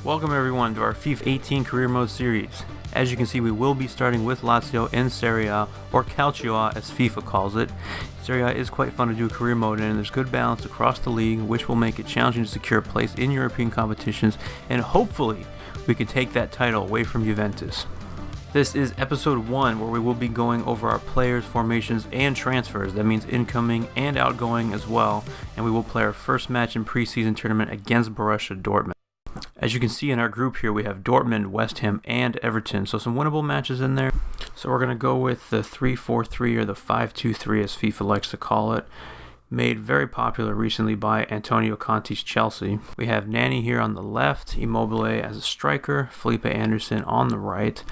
Welcome everyone to our FIFA 18 Career Mode series. As you can see, we will be starting with Lazio in Serie A, or Calcio as FIFA calls it. Serie A is quite fun to do career mode in, and there's good balance across the league, which will make it challenging to secure a place in European competitions, and hopefully we can take that title away from Juventus. This is episode 1, where we will be going over our players, formations, and transfers. That means incoming and outgoing as well, and we will play our first match in preseason tournament against Borussia Dortmund. As you can see in our group here, we have Dortmund, West Ham, and Everton, so some winnable matches in there. So we're going to go with the 3-4-3 or the 5-2-3 as FIFA likes to call it. Made very popular recently by Antonio Conte's Chelsea. We have Nani here on the left, Immobile as a striker, Felipe Anderson on the right,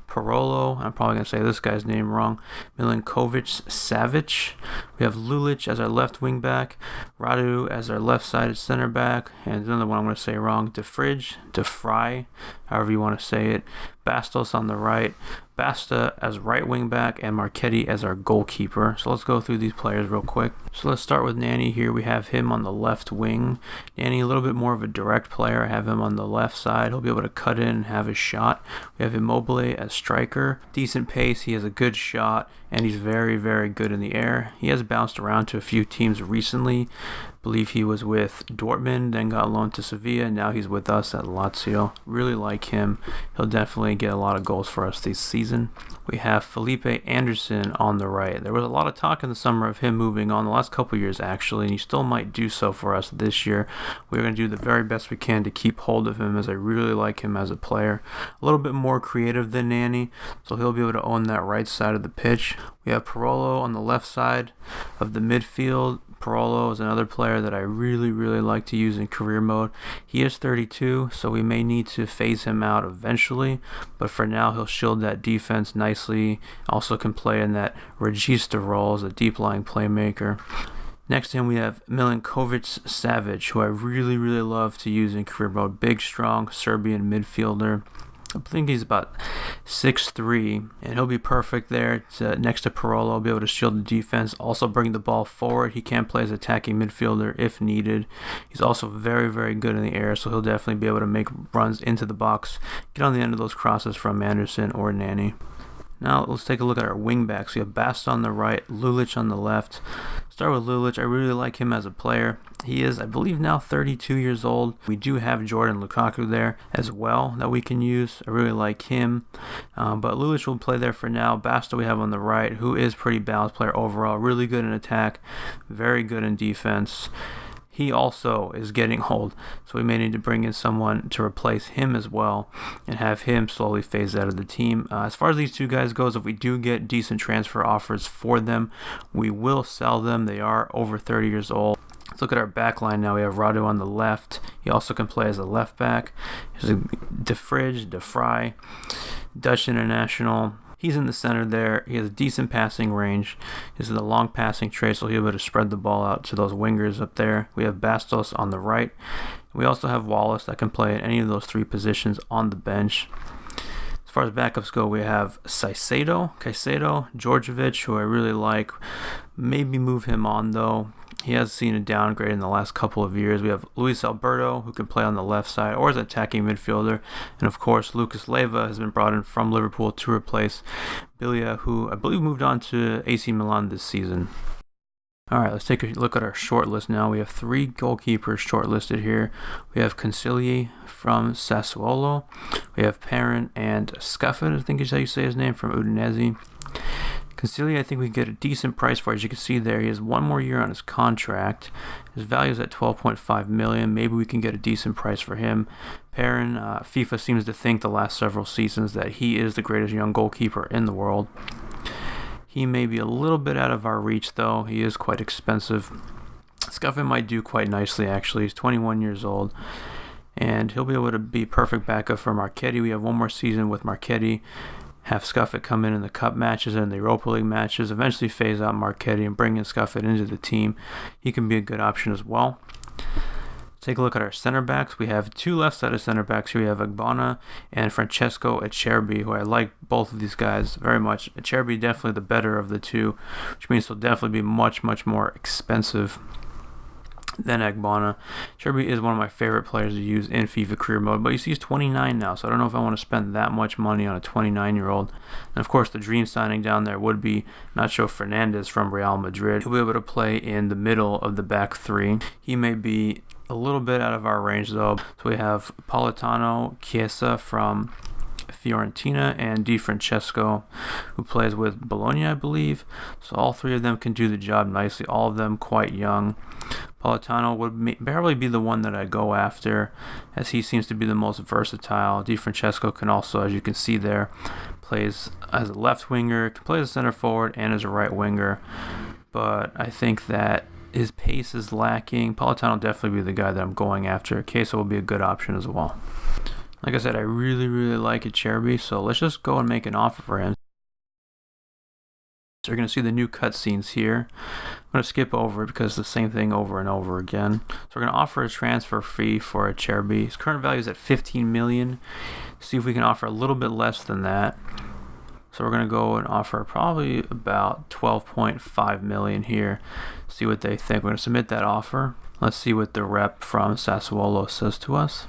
Parolo, I'm probably going to say this guy's name wrong, Milinkovic-Savic. We have Lulic as our left wing back, Radu as our left-sided center back, and another one I'm going to say wrong, DeFry, however you want to say it, Bastos on the right, Basta as right wing back, and Marchetti as our goalkeeper. So let's go through these players real quick. So let's start with Nani here. We have him on the left wing. Nani, a little bit more of a direct player. I have him on the left side. He'll be able to cut in and have his shot. We have Immobile as striker. Decent pace. He has a good shot, and he's very, very good in the air. He has bounced around to a few teams recently. I believe he was with Dortmund, then got loaned to Sevilla, and now he's with us at Lazio. Really like him. He'll definitely get a lot of goals for us this season. We have Felipe Anderson on the right. There was a lot of talk in the summer of him moving on the last couple years actually, and he still might do so for us this year. We're going to do the very best we can to keep hold of him, as I really like him as a player. A little bit more creative than Nani, so he'll be able to own that right side of the pitch. We have Parolo on the left side of the midfield. Parolo is another player that I really like to use in career mode. He is 32, so we may need to phase him out eventually, but for now he'll shield that defense nicely. Also can play in that regista role as a deep lying playmaker. Next to him we have Milinkovic-Savic, who I really love to use in career mode. Big, strong Serbian midfielder. I think he's about 6'3", and he'll be perfect there next to Parolo. He'll be able to shield the defense, also bring the ball forward. He can play as attacking midfielder if needed. He's also very good in the air, so he'll definitely be able to make runs into the box, get on the end of those crosses from Anderson or Nani. Now let's take a look at our wing backs. We have Bast on the right, Lulic on the left. Start with Lulic. I really like him as a player. He is, I believe, now 32 years old. We do have Jordan Lukaku there as well that we can use. I really like him. But Lulic will play there for now. Basta we have on the right, who is pretty balanced player overall. Really good in attack, very good in defense. He also is getting old, so we may need to bring in someone to replace him as well and have him slowly phase out of the team. As far as these two guys goes, if we do get decent transfer offers for them, we will sell them. They are over 30 years old. Let's look at our back line now. We have Radu on the left. He also can play as a left back. There's DeFry, Dutch international. He's in the center there. He has a decent passing range. This is a long passing trait, so he'll be able to spread the ball out to those wingers up there. We have Bastos on the right. We also have Wallace that can play in any of those three positions on the bench. As far as backups go, we have Caicedo, Djordjevic, who I really like. Maybe move him on though. He has seen a downgrade in the last couple of years. We have Luis Alberto, who can play on the left side or as an attacking midfielder. And of course, Lucas Leiva has been brought in from Liverpool to replace Bilia, who I believe moved on to AC Milan this season. Alright, let's take a look at our short list now. We have 3 goalkeepers shortlisted here. We have Consigli from Sassuolo. We have Perrin and Scuffet, I think is how you say his name, from Udinese. Consigli, I think we can get a decent price for. As you can see there, he has 1 more year on his contract. His value is at 12.5 million. Maybe we can get a decent price for him. Perrin, FIFA seems to think the last several seasons that he is the greatest young goalkeeper in the world. He may be a little bit out of our reach though. He is quite expensive. Scuffet might do quite nicely actually. He's 21 years old. And he'll be able to be perfect backup for Marchetti. We have 1 more season with Marchetti. Have Scuffet come in the cup matches and the Europa League matches, eventually phase out Marchetti and bring in Scuffet into the team. He can be a good option as well. Take a look at our center backs. We have 2 left-sided center backs here. We have Agbana and Francesco Acerbi, who I like both of these guys very much. Acerbi definitely the better of the two, which means he'll definitely be much more expensive. Then Agbana. Cherby is one of my favorite players to use in FIFA career mode, but you see he's 29 now, so I don't know if I want to spend that much money on a 29-year-old. And of course, the dream signing down there would be Nacho Fernandez from Real Madrid. He'll be able to play in the middle of the back three. He may be a little bit out of our range though. So we have Politano, Chiesa from Fiorentina, and Di Francesco, who plays with Bologna, I believe. So all three of them can do the job nicely, all of them quite young. Politano would barely be the one that I go after, as he seems to be the most versatile. Di Francesco can also, as you can see there, plays as a left winger, can play as a center forward, and as a right winger. But I think that his pace is lacking. Politano will definitely be the guy that I'm going after. Chiesa will be a good option as well. Like I said, I really like Cherby, so let's just go and make an offer for him. So you're going to see the new cutscenes here. I'm going to skip over it because it's the same thing over and over again. So we're going to offer a transfer fee for Cherby. His current value is at 15 million. See if we can offer a little bit less than that. So we're going to go and offer probably about 12.5 million here. See what they think. We're going to submit that offer. Let's see what the rep from Sassuolo says to us.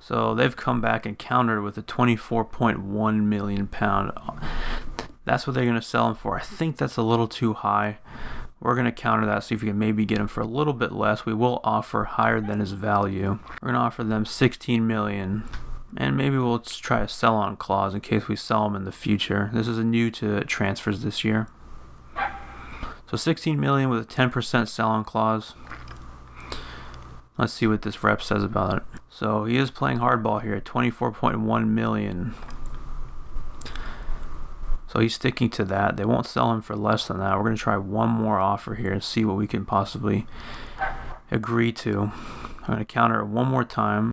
So they've come back and countered with a 24.1 million pound. That's what they're going to sell him for. I think that's a little too high. We're going to counter that, see if we can maybe get him for a little bit less. We will offer higher than his value. We're going to offer them 16 million. And maybe we'll try a sell-on clause in case we sell him in the future. This is new to transfers this year. So 16 million with a 10% sell-on clause. Let's see what this rep says about it. So he is playing hardball here at 24.1 million. So he's sticking to that. They won't sell him for less than that. We're going to try one more offer here and see what we can possibly agree to. I'm going to counter it one more time.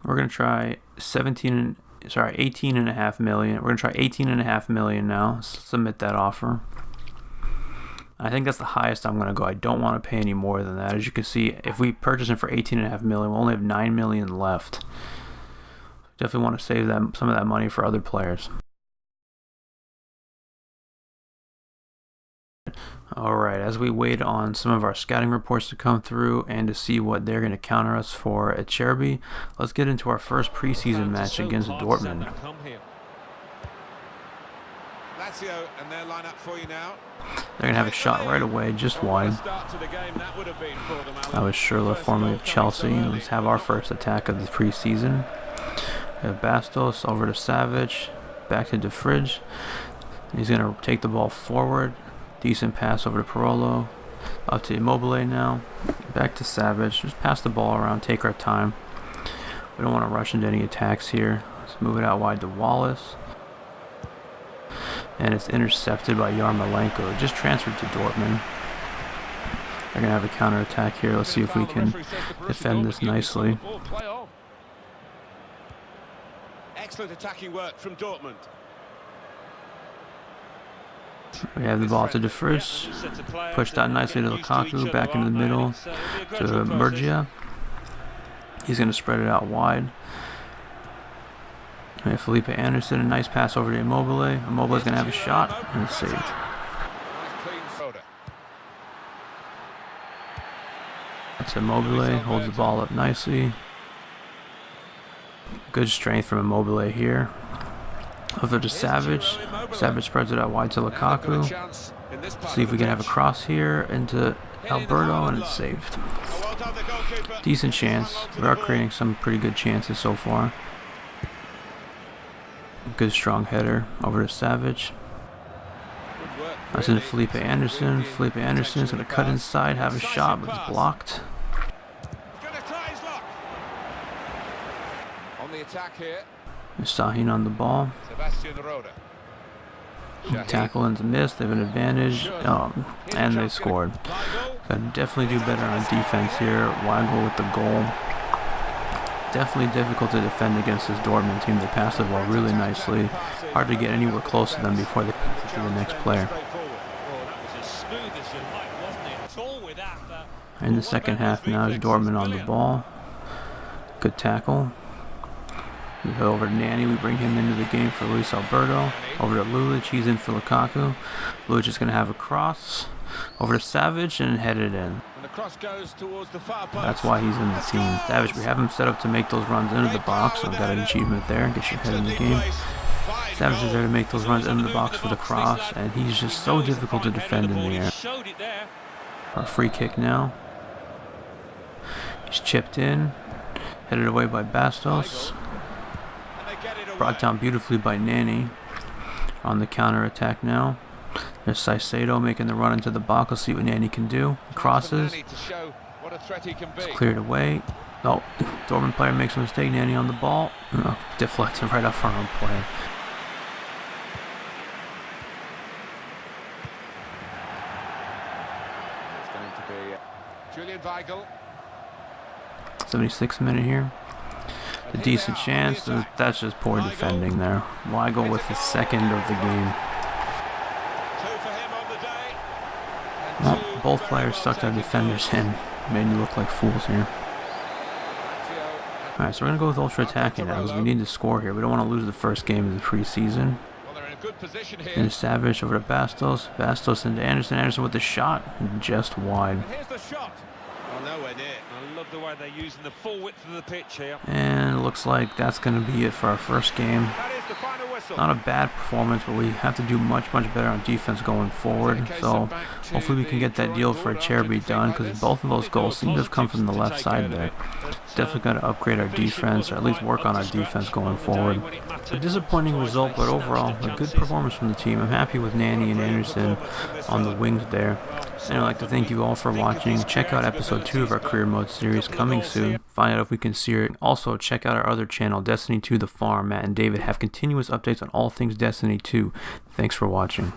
We're going to try 18.5 million. We're going to try 18.5 million now. Submit that offer. I think that's the highest I'm going to go. I don't want to pay any more than that. As you can see, if we purchase him for 18.5 million, we'll only have 9 million left. Definitely want to save some of that money for other players. Alright, as we wait on some of our scouting reports to come through and to see what they're going to counter us for at Cherby, let's get into our first preseason match against Dortmund. Lazio and their lineup for you now. They're going to have a shot right away, just wide. That was Schürrle, formerly of Chelsea. Let's have our first attack of the preseason. We have Bastos over to Savic, back to De Vrij. He's going to take the ball forward. Decent pass over to Parolo. Up to Immobile now. Back to Savic. Just pass the ball around, take our time. We don't want to rush into any attacks here. Let's move it out wide to Wallace. And it's intercepted by Yarmolenko. It just transferred to Dortmund. They're going to have a counter-attack here. Let's see if we can defend this nicely. Excellent attacking work from Dortmund. We have the ball to De Vrij. Pushed out nicely to Lukaku. Back into the middle to Murgia. He's going to spread it out wide. We have Felipe Anderson. A nice pass over to Immobile. Immobile's going to have a shot. And it's saved. That's Immobile. Holds the ball up nicely. Good strength from Immobile here. Over to Savic. Savic spreads it out wide to Lukaku. See if we can have a cross here into Alberto, and it's saved. Decent chance. We are creating some pretty good chances so far. Good strong header over to Savic. That's into Felipe Anderson. Felipe Anderson is going to cut inside, have a shot, but it's blocked. On the attack here. Sahin on the ball. Tackle into miss. They have an advantage. And they scored. Gotta definitely do better on defense here. Weigl with the goal. Definitely difficult to defend against this Dortmund team. They pass the ball really nicely. Hard to get anywhere close to them before they pass it to the next player. In the second half now is Dortmund on the ball. Good tackle. We go over to Nani. We bring him into the game for Luis Alberto. Over to Lulic. He's in for Lukaku. Lulic is going to have a cross. Over to Savage and head it in. That's why he's in the team. Savage, we have him set up to make those runs into the box. So got an achievement there. Get your head in the game. Savage is there to make those runs into the box for the cross. And he's just so difficult to defend in the air. Our free kick now. He's chipped in. Headed away by Bastos. Brought down beautifully by Nani. On the counter attack now. There's Saicedo making the run into the box. Let's see what Nani can do. Crosses. It's cleared away. Oh, Dortmund player makes a mistake. Nani on the ball. Oh, deflected right off our own player. It's going to be Julian Weigl. 76th minute here. A decent chance. That's just poor defending there. Weigl with his second of the game. Well, both players stuck their defenders in. Made me look like fools here. Alright, so we're going to go with ultra attacking now because we need to score here. We don't want to lose the first game of the preseason. And Savage over to Bastos. Bastos into Anderson. Anderson with the shot. Just wide. Here's the shot. Oh, nowhere near. I love the way they're using the full width of the pitch here. And it looks like that's going to be it for our first game. That is the final whistle. Not a bad performance, but we have to do much better on defense going forward. So hopefully we can get that deal for a Cherby done because both of those goals seem to have come from the left side there. Definitely got to upgrade our defense, or at least work on our defense going forward. A disappointing result, but overall a good performance from the team. I'm happy with Nani and Anderson on the wings there. And I'd like to thank you all for watching. Check out episode 2 of our career mode series coming soon. Find out if we can see it. Also, check out our other channel, Destiny 2 The Farm. Matt and David have continuous updates on all things Destiny 2. Thanks for watching.